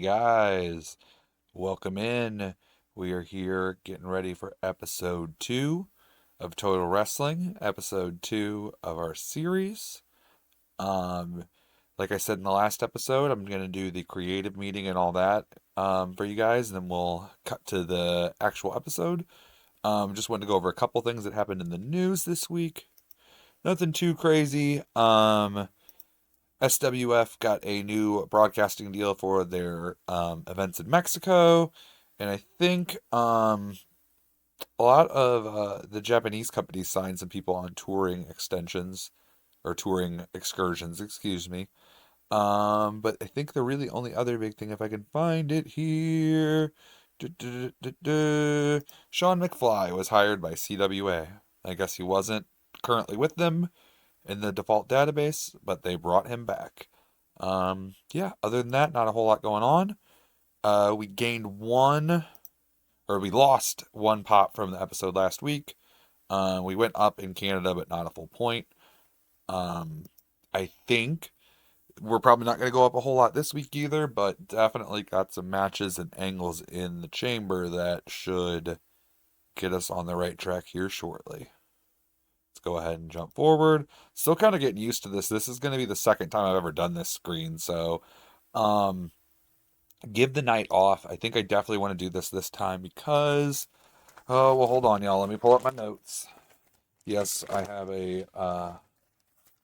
guys, welcome in. We are here getting ready for episode 2 of Total Wrestling, episode 2 of our series. Um, like I said in the last episode, I'm going to do the creative meeting and all that for you guys, and then we'll cut to the actual episode. Just wanted to go over a couple things that happened in the news this week. Nothing too crazy. SWF got a new broadcasting deal for their events in Mexico, and I think a lot of the Japanese companies signed some people on touring extensions or touring excursions, excuse me. But I think the really only other big thing, if I can find it here, Sean McFly was hired by CWA. I guess he wasn't currently with them in the default database, but they brought him back. Yeah, other than that, not a whole lot going on. We gained one, or we lost one pop from the episode last week. We went up in Canada, but not a full point. I think we're probably not going to go up a whole lot this week either, but definitely got some matches and angles in the chamber that should get us on the right track here shortly. Let's go ahead and jump forward. Still kind of getting used to this. This is going to be the second time I've ever done this screen, so give the night off. I think I definitely want to do this time because, oh, well, hold on, y'all. Let me pull up my notes. Yes, I have a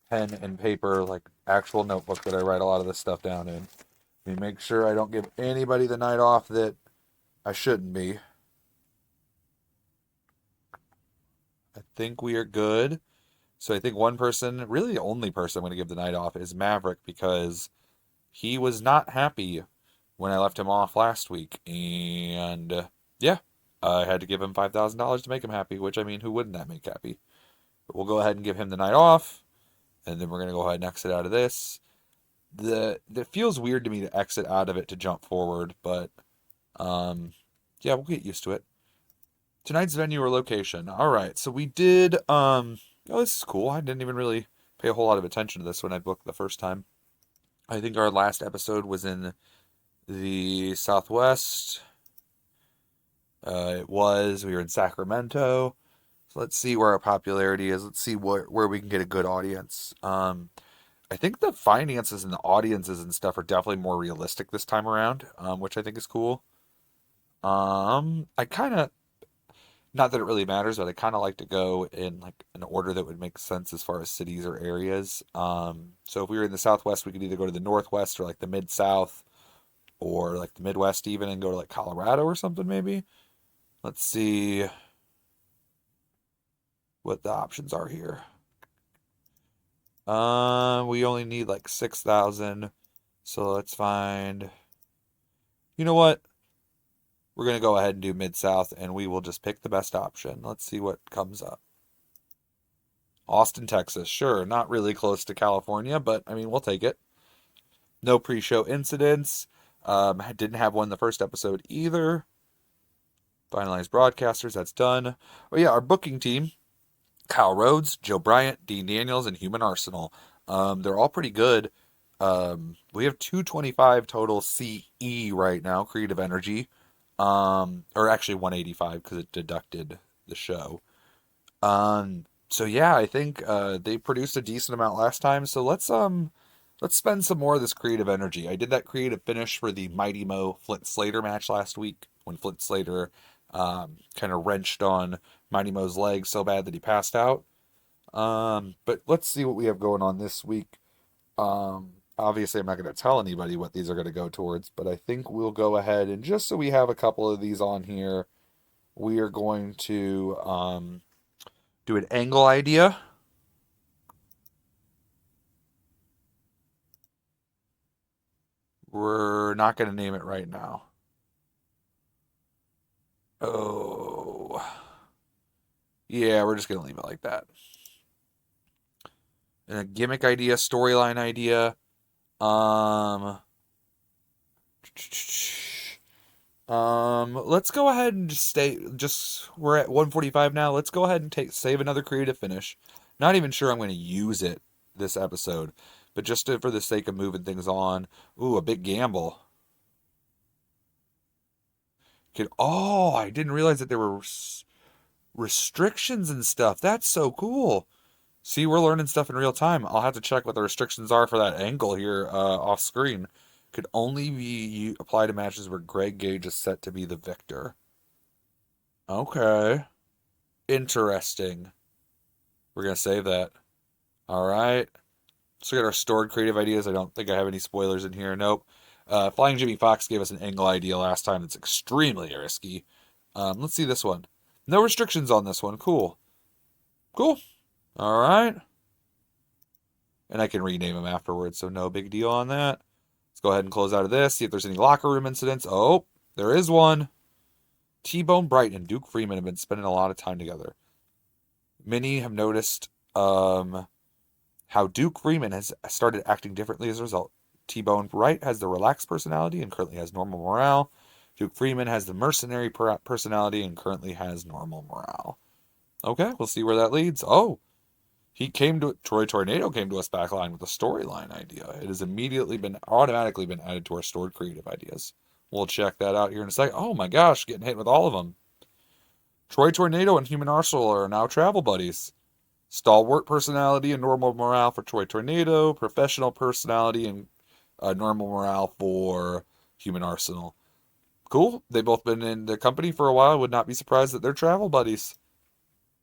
pen and paper, like actual notebook that I write a lot of this stuff down in. Let me make sure I don't give anybody the night off that I shouldn't be. I think we are good. So I think one person, really the only person I'm going to give the night off is Maverick because he was not happy when I left him off last week. And yeah, I had to give him $5,000 to make him happy, which I mean, who wouldn't that make happy? But we'll go ahead and give him the night off. And then we're going to go ahead and exit out of this. It feels weird to me to exit out of it to jump forward, but yeah, we'll get used to it. Tonight's venue or location. All right, so we did. Oh, this is cool. I didn't even really pay a whole lot of attention to this when I booked the first time. I think our last episode was in the Southwest. We were in Sacramento. So let's see where our popularity is. Let's see where we can get a good audience. I think the finances and the audiences and stuff are definitely more realistic this time around, which I think is cool. I kind of, not that it really matters, but I kind of like to go in like an order that would make sense as far as cities or areas. So if we were in the Southwest, we could either go to the Northwest or like the Mid South, or like the Midwest even, and go to like Colorado or something maybe. Let's see what the options are here. We only need like 6,000, so let's find. You know what? We're gonna go ahead and do Mid South, and we will just pick the best option. Let's see what comes up. Austin, Texas. Sure, not really close to California, but I mean we'll take it. No pre-show incidents. I didn't have one the first episode either. Finalized broadcasters, that's done. Oh yeah, our booking team: Kyle Rhodes, Joe Bryant, Dean Daniels, and Human Arsenal. They're all pretty good. We have 225 total CE right now, Creative Energy. Or actually 185 because it deducted the show. So yeah, I think they produced a decent amount last time. So let's spend some more of this creative energy. I did that creative finish for the Mighty Mo Flint Slater match last week when Flint Slater kind of wrenched on Mighty Mo's leg so bad that he passed out. But let's see what we have going on this week. Obviously, I'm not going to tell anybody what these are going to go towards, but I think we'll go ahead and just so we have a couple of these on here, we are going to do an angle idea. We're not going to name it right now. Oh, yeah, we're just going to leave it like that. And a gimmick idea, storyline idea. Let's go ahead and we're at 145 now. Let's go ahead and save another creative finish. Not even sure I'm going to use it this episode, but just for the sake of moving things on. Ooh, a big gamble. Oh, I didn't realize that there were restrictions and stuff. That's so cool. See, we're learning stuff in real time. I'll have to check what the restrictions are for that angle here off screen. Could only be applied to matches where Greg Gage is set to be the victor. Okay. Interesting. We're going to save that. All right. So we got our stored creative ideas. I don't think I have any spoilers in here. Nope. Flying Jimmy Fox gave us an angle idea last time that's extremely risky. Let's see this one. No restrictions on this one. Cool. Cool. All right. And I can rename them afterwards, so no big deal on that. Let's go ahead and close out of this. See if there's any locker room incidents. Oh, there is one. T-Bone Bright and Duke Freeman have been spending a lot of time together. Many have noticed how Duke Freeman has started acting differently as a result. T-Bone Bright has the relaxed personality and currently has normal morale. Duke Freeman has the mercenary personality and currently has normal morale. Okay, we'll see where that leads. Oh, Troy Tornado came to us backline with a storyline idea. It has automatically been added to our stored creative ideas. We'll check that out here in a second. Oh my gosh, getting hit with all of them. Troy Tornado and Human Arsenal are now travel buddies. Stalwart personality and normal morale for Troy Tornado. Professional personality and normal morale for Human Arsenal. Cool. They've both been in the company for a while. Would not be surprised that they're travel buddies.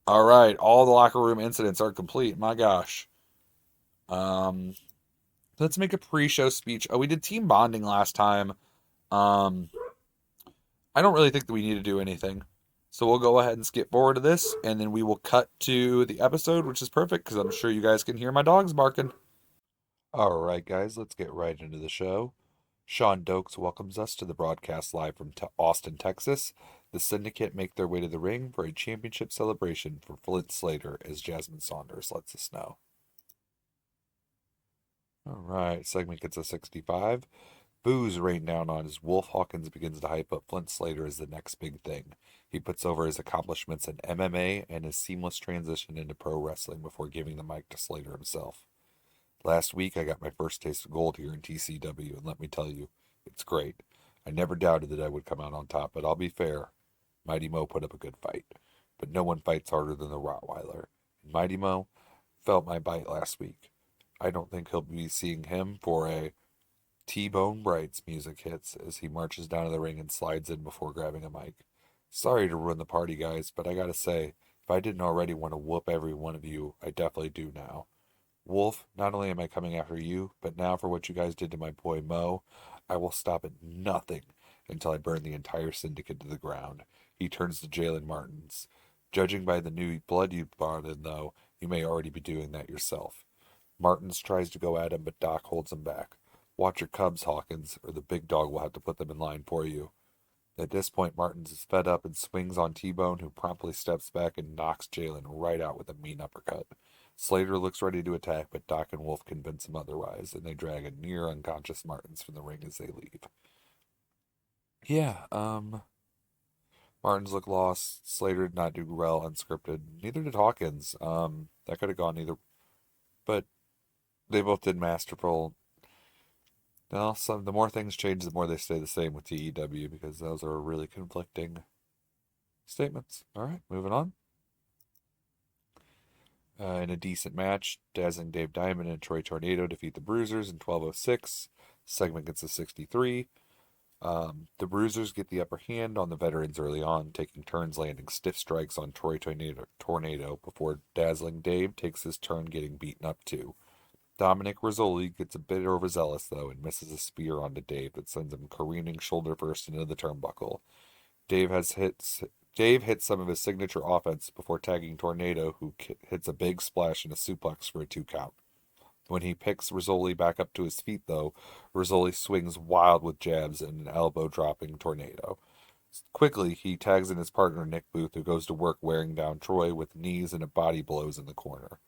All right. All the locker room incidents are complete. My gosh. Um, let's make a pre-show speech. Oh, we did team bonding last time. Um, I don't really think that we need to do anything. So we'll go ahead and skip forward to this, and then we will cut to the episode, which is perfect because I'm sure you guys can hear my dogs barking. All right, guys, let's get right into the show. Sean Dokes welcomes us to the broadcast live from Austin, Texas. The Syndicate make their way to the ring for a championship celebration for Flint Slater as Jasmine Saunders lets us know. All right, segment gets a 65. Boos rain down on as Wolf Hawkins begins to hype up Flint Slater as the next big thing. He puts over his accomplishments in MMA and his seamless transition into pro wrestling before giving the mic to Slater himself. Last week, I got my first taste of gold here in TCW, and let me tell you, it's great. I never doubted that I would come out on top, but I'll be fair. Mighty Mo put up a good fight, but no one fights harder than the Rottweiler. And Mighty Mo felt my bite last week. I don't think he'll be seeing him for a T-Bone Bright's music hits as he marches down to the ring and slides in before grabbing a mic. Sorry to ruin the party, guys, but I gotta say, if I didn't already want to whoop every one of you, I definitely do now. Wolf, not only am I coming after you, but now for what you guys did to my boy Mo, I will stop at nothing until I burn the entire syndicate to the ground. He turns to Jalen Martins. Judging by the new blood you brought in, though, you may already be doing that yourself. Martins tries to go at him, but Doc holds him back. Watch your cubs, Hawkins, or the big dog will have to put them in line for you. At this point, Martins is fed up and swings on T-Bone, who promptly steps back and knocks Jalen right out with a mean uppercut. Slater looks ready to attack, but Doc and Wolf convince him otherwise, and they drag a near unconscious Martins from the ring as they leave. Yeah, Martins look lost. Slater did not do well unscripted. Neither did Hawkins. That could have gone either, but they both did masterful. Well, the more things change, the more they stay the same with TEW because those are really conflicting statements. All right, moving on. In a decent match, Dazzling Dave Diamond and Troy Tornado defeat the Bruisers in 12:06. Segment gets a 63. The Bruisers get the upper hand on the veterans early on, taking turns landing stiff strikes on Troy Tornado before Dazzling Dave takes his turn getting beaten up too. Dominic Rizzoli gets a bit overzealous, though, and misses a spear onto Dave that sends him careening shoulder first into the turnbuckle. Dave hits some of his signature offense before tagging Tornado, who hits a big splash and a suplex for a 2 count. When he picks Rizzoli back up to his feet, though, Rizzoli swings wild with jabs and an elbow dropping Tornado. Quickly, he tags in his partner Nick Booth, who goes to work wearing down Troy with knees and a body blows in the corner.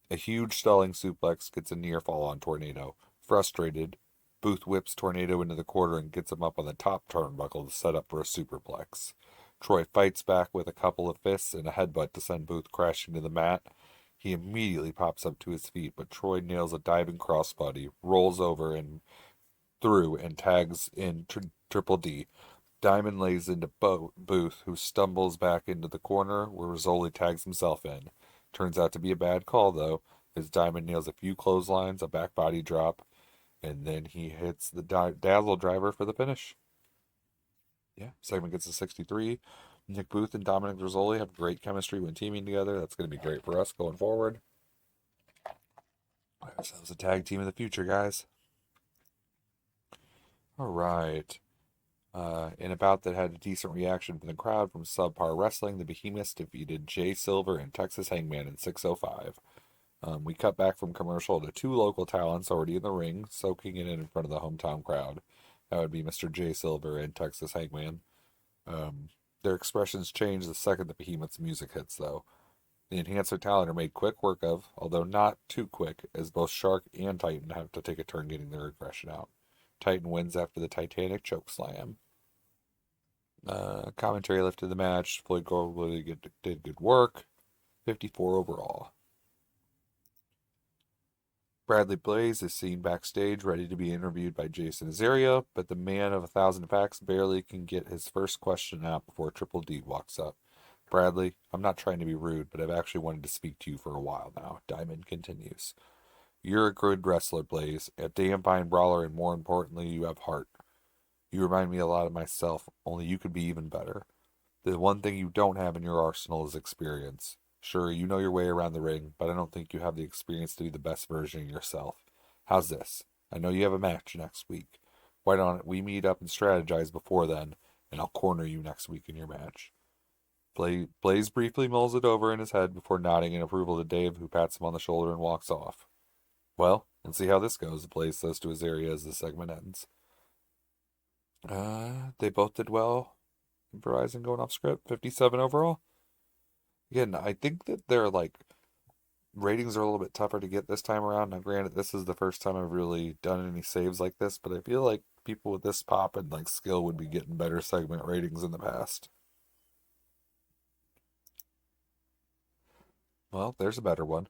A huge stalling suplex gets a near fall on Tornado. Frustrated, Booth whips Tornado into the corner and gets him up on the top turnbuckle to set up for a superplex. Troy fights back with a couple of fists and a headbutt to send Booth crashing to the mat. He immediately pops up to his feet, but Troy nails a diving crossbody, rolls over and through, and tags in Triple D. Diamond lays into Booth, who stumbles back into the corner where Rizzoli tags himself in. Turns out to be a bad call, though, as Diamond nails a few clotheslines, a back body drop, and then he hits the Dazzle driver for the finish. Yeah, segment gets a 63. Nick Booth and Dominic Rizzoli have great chemistry when teaming together. That's going to be great for us going forward. Ourselves a tag team of the future, guys. All right. In a bout that had a decent reaction from the crowd from Subpar Wrestling, the Behemoths defeated Jay Silver and Texas Hangman in 6:05. We cut back from commercial to two local talents already in the ring, soaking it in front of the hometown crowd. That would be Mr. Jay Silver and Texas Hangman. Their expressions change the second the Behemoth's music hits, though. The enhancer talent are made quick work of, although not too quick, as both Shark and Titan have to take a turn getting their aggression out. Titan wins after the Titanic chokeslam. Commentary lifted the match. Floyd Goldberg did good work. 54 overall. Bradley Blaze is seen backstage ready to be interviewed by Jason Azaria, but the man of 1,000 facts barely can get his first question out before Triple D walks up. Bradley, I'm not trying to be rude, but I've actually wanted to speak to you for a while now. Diamond continues. You're a good wrestler, Blaze, a damn fine brawler, and more importantly, you have heart. You remind me a lot of myself, only you could be even better. The one thing you don't have in your arsenal is experience. Sure, you know your way around the ring, but I don't think you have the experience to be the best version of yourself. How's this? I know you have a match next week. Why don't we meet up and strategize before then, and I'll corner you next week in your match. Blaze briefly mulls it over in his head before nodding in approval to Dave, who pats him on the shoulder and walks off. Well, let's see how this goes, Blaze says to Azaria as the segment ends. They both did well. Improvising going off script, 57 overall. Again, I think that their ratings are a little bit tougher to get this time around. Now, granted, this is the first time I've really done any saves like this, but I feel like people with this pop and skill would be getting better segment ratings in the past. Well, there's a better one.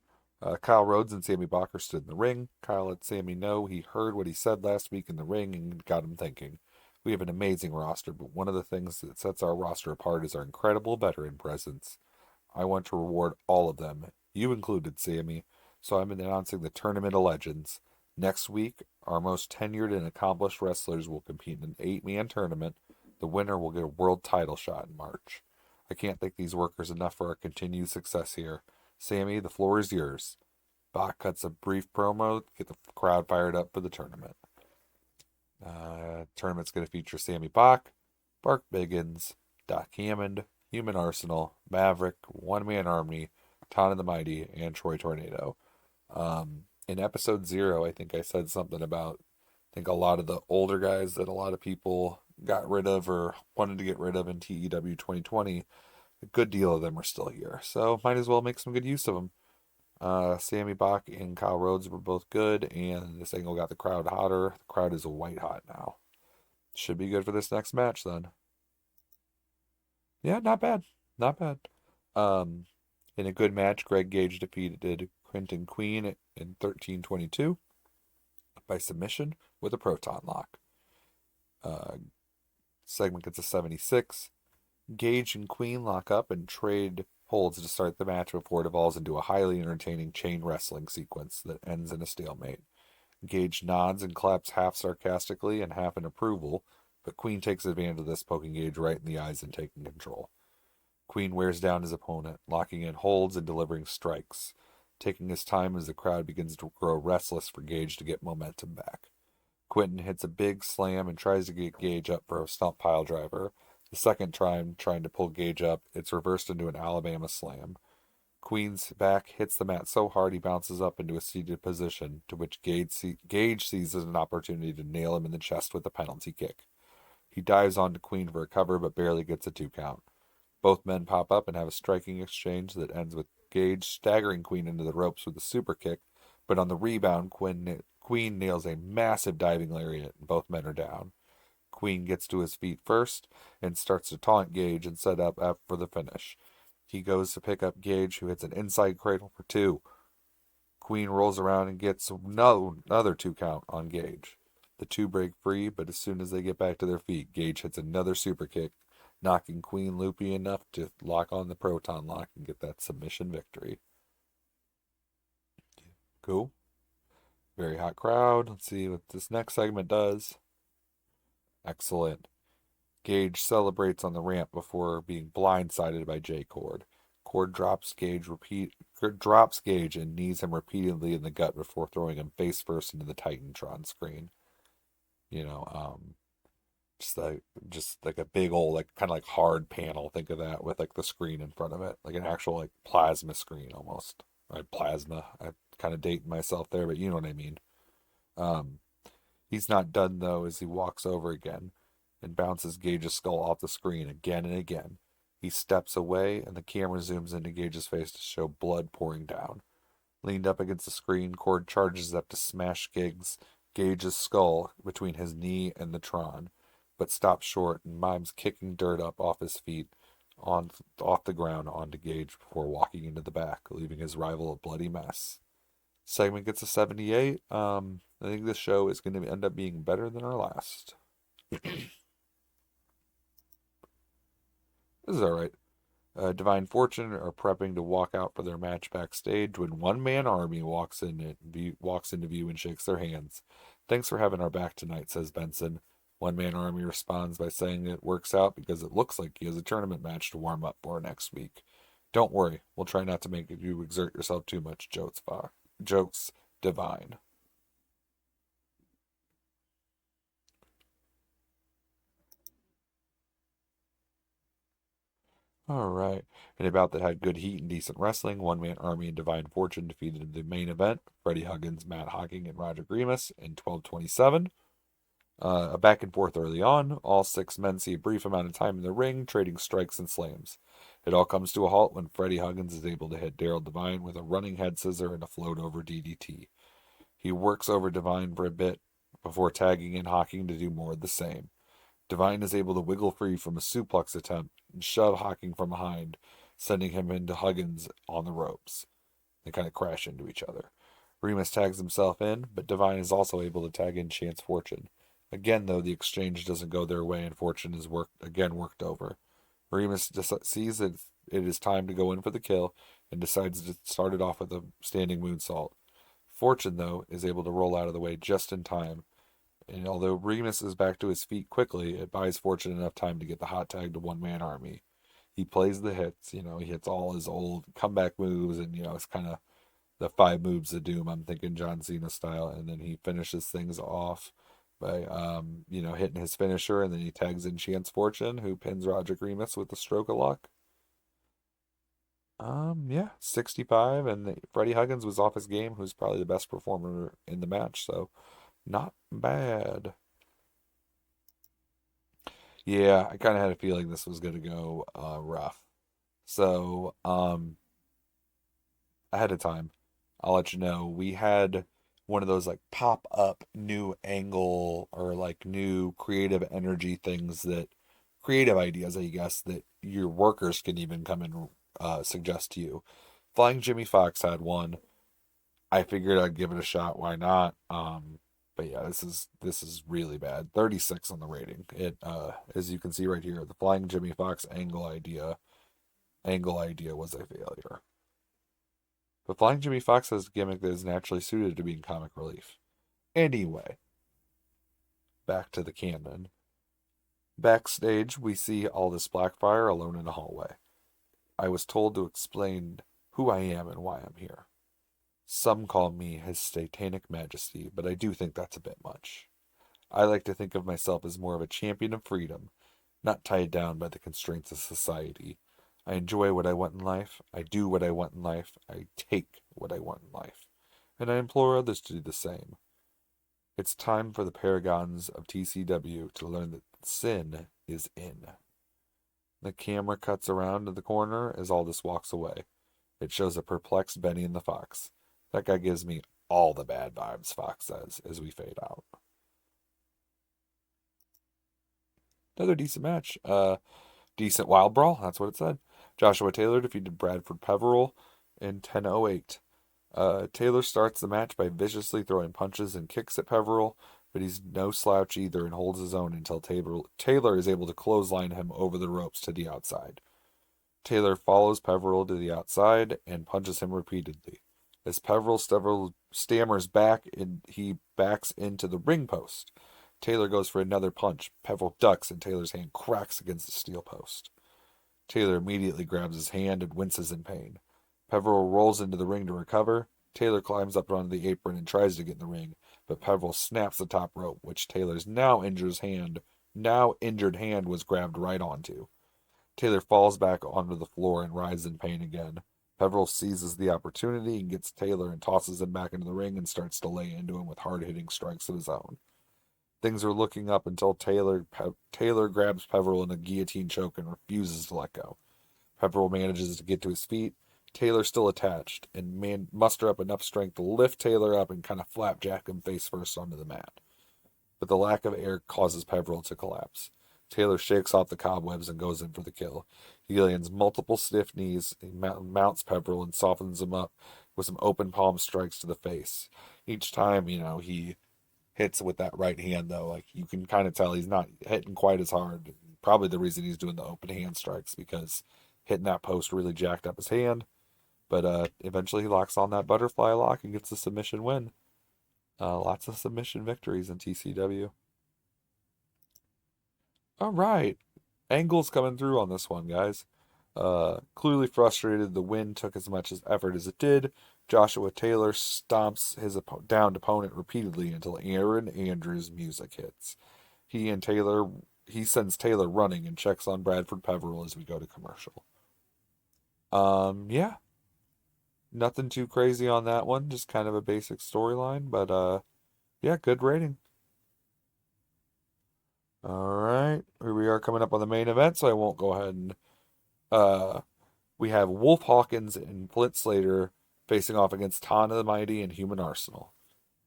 Kyle Rhodes and Sammy Bacher stood in the ring. Kyle let Sammy know he heard what he said last week in the ring and got him thinking. We have an amazing roster, but one of the things that sets our roster apart is our incredible veteran presence. I want to reward all of them, you included, Sammy, so I'm announcing the Tournament of Legends. Next week, our most tenured and accomplished wrestlers will compete in an 8-man tournament. The winner will get a world title shot in March. I can't thank these workers enough for our continued success here. Sammy, the floor is yours. Bach cuts a brief promo to get the crowd fired up for the tournament. Tournament's going to feature Sammy Bach, Bark Biggins, Doc Hammond, Human Arsenal, Maverick, One Man Army, Tana the Mighty, and Troy Tornado. In episode 0, I think I said something about, a lot of the older guys that a lot of people got rid of or wanted to get rid of in TEW 2020. A good deal of them are still here, so might as well make some good use of them. Sammy Bach and Kyle Rhodes were both good, and this angle got the crowd hotter. The crowd is white hot now. Should be good for this next match then. Yeah, not bad. Not bad. In a good match, Greg Gage defeated Quentin Queen in 13:22 by submission with a proton lock. Segment gets a 76. Gage and Queen lock up and trade holds to start the match before it devolves into a highly entertaining chain wrestling sequence that ends in a stalemate. Gage nods and claps half sarcastically and half in approval, but Queen takes advantage of this, poking Gage right in the eyes and taking control. Queen wears down his opponent, locking in holds and delivering strikes, taking his time as the crowd begins to grow restless for Gage to get momentum back. Quentin hits a big slam and tries to get Gage up for a stump pile driver. The second time, trying to pull Gage up, it's reversed into an Alabama slam. Queen's back hits the mat so hard he bounces up into a seated position, to which Gage sees as an opportunity to nail him in the chest with a penalty kick. He dives onto Queen for a cover, but barely gets a 2 count. Both men pop up and have a striking exchange that ends with Gage staggering Queen into the ropes with a super kick, but on the rebound, Queen nails a massive diving lariat, and both men are down. Queen gets to his feet first and starts to taunt Gage and set up for the finish. He goes to pick up Gage, who hits an inside cradle for 2. Queen rolls around and gets another 2 count on Gage. The two break free, but as soon as they get back to their feet, Gage hits another super kick, knocking Queen loopy enough to lock on the proton lock and get that submission victory. Cool. Very hot crowd. Let's see what this next segment does. Excellent. Gage celebrates on the ramp before being blindsided by J Cord. Cord drops Gage and knees him repeatedly in the gut before throwing him face first into the Titantron screen. You know, just like a big old like kind of like hard panel. Think of that with like the screen in front of it, like an actual like plasma screen almost. Plasma. I'm kind of dating myself there, but you know what I mean. Um, he's not done though as he walks over again and bounces Gage's skull off the screen again and again. He steps away and the camera zooms into Gage's face to show blood pouring down. Leaned up against the screen, Cord charges up to smash Gage's skull between his knee and the Tron, but stops short and mimes kicking dirt up off his feet off the ground onto Gage before walking into the back, leaving his rival a bloody mess. Segment gets a 78. I think this show is going to end up being better than our last. This is all right. Divine Fortune are prepping to walk out for their match backstage when One Man Army walks into view and shakes their hands. Thanks for having our back tonight, says Benson. One Man Army responds by saying it works out because it looks like he has a tournament match to warm up for next week. Don't worry, we'll try not to make you exert yourself too much, jokes Divine. All right. In a bout that had good heat and decent wrestling, One Man Army and Divine Fortune defeated the main event, Freddie Huggins, Matt Hocking, and Roger Grimace in 12:27. A back and forth early on. All six men see a brief amount of time in the ring, trading strikes and slams. It all comes to a halt when Freddie Huggins is able to hit Daryl Divine with a running head scissor and a float over DDT. He works over Divine for a bit before tagging in Hocking to do more of the same. Divine is able to wiggle free from a suplex attempt and shove Hocking from behind, sending him into Huggins on the ropes. They kind of crash into each other. Remus tags himself in, but Divine is also able to tag in Chance Fortune. Again, though, the exchange doesn't go their way and Fortune is worked over. Remus sees that it is time to go in for the kill and decides to start it off with a standing moonsault. Fortune, though, is able to roll out of the way just in time, and although Remus is back to his feet quickly, it buys Fortune enough time to get the hot tag to One Man Army. He plays the hits, he hits all his old comeback moves, and it's kind of the five moves of doom. I'm thinking John Cena style, and then he finishes things off by hitting his finisher, and then he tags in Chance Fortune, who pins Roger Remus with the stroke of luck. Yeah, 65, and Freddie Huggins was off his game, who's probably the best performer in the match, so not bad. Yeah, I kind of had a feeling this was going to go rough. So, ahead of time, I'll let you know. We had one of those like pop up new angle or like new creative energy things that creative ideas, I guess, that your workers can even come and suggest to you. Flying Jimmy Fox had one. I figured I'd give it a shot. Why not? But yeah, this is really bad. 36 on the rating. It as you can see right here, the Flying Jimmy Fox angle idea was a failure. But Flying Jimmy Fox has a gimmick that is naturally suited to being comic relief. Anyway, back to the canon. Backstage, we see Aldous Blackfire alone in a hallway. I was told to explain who I am and why I'm here. Some call me His Satanic Majesty, but I do think that's a bit much. I like to think of myself as more of a champion of freedom, not tied down by the constraints of society. I enjoy what I want in life, I do what I want in life, I take what I want in life, and I implore others to do the same. It's time for the paragons of TCW to learn that sin is in. The camera cuts around to the corner as Aldous walks away. It shows a perplexed Benny and the Fox. That guy gives me all the bad vibes, Fox says as we fade out. Another decent match. Decent wild brawl, that's what it said. Joshua Taylor defeated Bradford Peveril in 10:08. Taylor starts the match by viciously throwing punches and kicks at Peveril, but he's no slouch either and holds his own until Taylor is able to clothesline him over the ropes to the outside. Taylor follows Peveril to the outside and punches him repeatedly. As Peveril stammers back and he backs into the ring post. Taylor goes for another punch. Peveril ducks and Taylor's hand cracks against the steel post. Taylor immediately grabs his hand and winces in pain. Peveril rolls into the ring to recover. Taylor climbs up onto the apron and tries to get in the ring, but Peveril snaps the top rope, which Taylor's now injured hand was grabbed right onto. Taylor falls back onto the floor and writhes in pain again. Peveril seizes the opportunity and gets Taylor and tosses him back into the ring and starts to lay into him with hard-hitting strikes of his own. Things are looking up until Taylor grabs Peveril in a guillotine choke and refuses to let go. Peveril manages to get to his feet. Taylor still attached and muster up enough strength to lift Taylor up and kind of flapjack him face first onto the mat. But the lack of air causes Peveril to collapse. Taylor shakes off the cobwebs and goes in for the kill. He lands multiple stiff knees, he mounts Peveril and softens him up with some open palm strikes to the face. Each time, he hits with that right hand, though. Like, you can kind of tell he's not hitting quite as hard. Probably the reason he's doing the open hand strikes, because hitting that post really jacked up his hand. But eventually he locks on that butterfly lock and gets the submission win. Lots of submission victories in TCW. All right. Angle's coming through on this one, guys. Clearly frustrated, the win took as much effort as it did. Joshua Taylor stomps his downed opponent repeatedly until Aaron Andrews' music hits. He sends Taylor running and checks on Bradford Peveril as we go to commercial. Yeah, nothing too crazy on that one, just kind of a basic storyline, but yeah, good rating. All right, here we are coming up on the main event, so I won't go ahead and uh we have Wolf Hawkins and Flint Slater facing off against Tana the Mighty and Human Arsenal.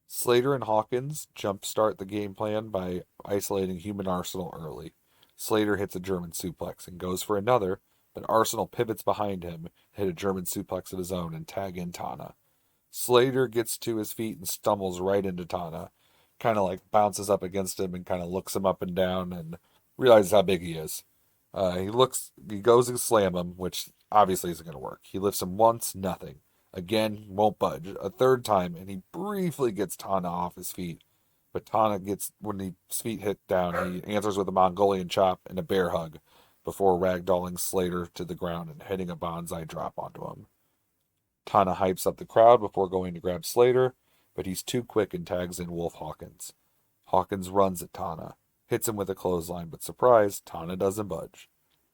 Slater and Hawkins jumpstart the game plan by isolating Human Arsenal early. Slater hits a German suplex and goes for another, but Arsenal pivots behind him, hit a German suplex of his own, and tag in Tana. Slater gets to his feet and stumbles right into Tana. Kind of like bounces up against him and kind of looks him up and down and realizes how big he is. He goes to slam him, which obviously isn't going to work. He lifts him once, nothing. Again, won't budge. A third time, and he briefly gets Tana off his feet. But Tana when his feet hit down, he answers with a Mongolian chop and a bear hug before ragdolling Slater to the ground and hitting a bonsai drop onto him. Tana hypes up the crowd before going to grab Slater, but he's too quick and tags in Wolf Hawkins. Hawkins runs at Tana, hits him with a clothesline, but surprise, Tana doesn't budge.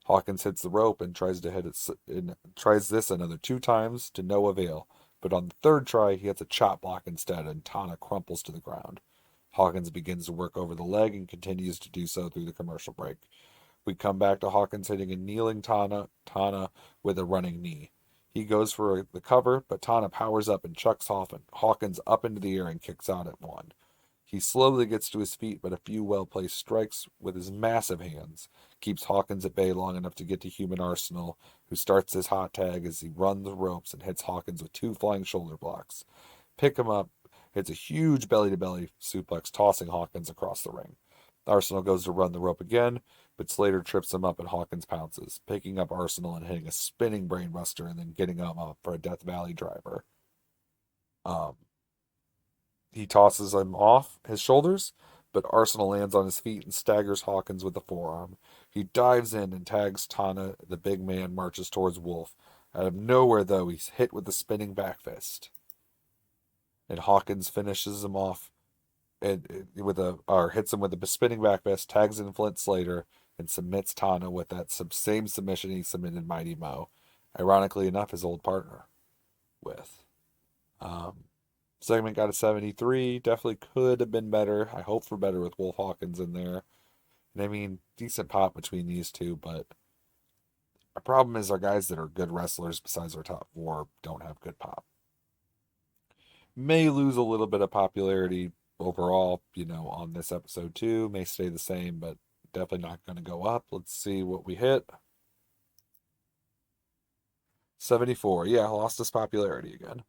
Hawkins hits the rope and tries this another 2 times to no avail, but on the third try he hits a chop block instead and Tana crumples to the ground. Hawkins begins to work over the leg and continues to do so through the commercial break. We come back to Hawkins hitting a kneeling Tana with a running knee. He goes for the cover, but Tana powers up and chucks Hawkins up into the air and kicks out at one. He slowly gets to his feet, but a few well-placed strikes with his massive hands keeps Hawkins at bay long enough to get to Human Arsenal, who starts his hot tag as he runs the ropes and hits Hawkins with 2 flying shoulder blocks. Pick him up, hits a huge belly-to-belly suplex, tossing Hawkins across the ring. Arsenal goes to run the rope again, but Slater trips him up and Hawkins pounces, picking up Arsenal and hitting a spinning brainbuster and then getting him up for a Death Valley driver. Um, he tosses him off his shoulders, but Arsenal lands on his feet and staggers Hawkins with the forearm. He dives in and tags Tana. The big man marches towards Wolf. Out of nowhere, though, he's hit with a spinning back fist. And Hawkins finishes him off or hits him with a spinning back fist, tags in Flint Slater, and submits Tana with that same submission he submitted Mighty Mo. Ironically enough, his old partner with. Um, Segment got a 73. Definitely could have been better. I hope for better with Wolf Hawkins in there. And I mean, decent pop between these two, but our problem is our guys that are good wrestlers besides our top 4 don't have good pop. May lose a little bit of popularity overall, on this episode too. May stay the same, but definitely not going to go up. Let's see what we hit. 74. Yeah, lost its popularity again.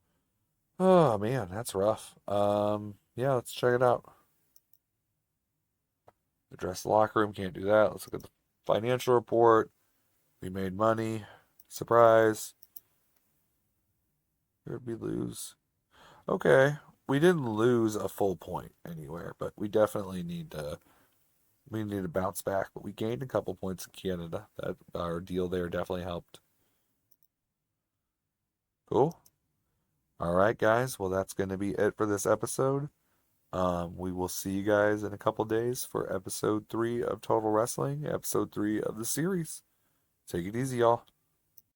Oh man, that's rough. Yeah, let's check it out. Address the locker room, can't do that. Let's look at the financial report. We made money. Surprise. Where did we lose? Okay. We didn't lose a full point anywhere, but we need to bounce back. But we gained a couple points in Canada. That our deal there definitely helped. Cool. All right, guys. Well, that's going to be it for this episode. We will see you guys in a couple days for episode 3 of Total Wrestling, episode 3 of the series. Take it easy, y'all.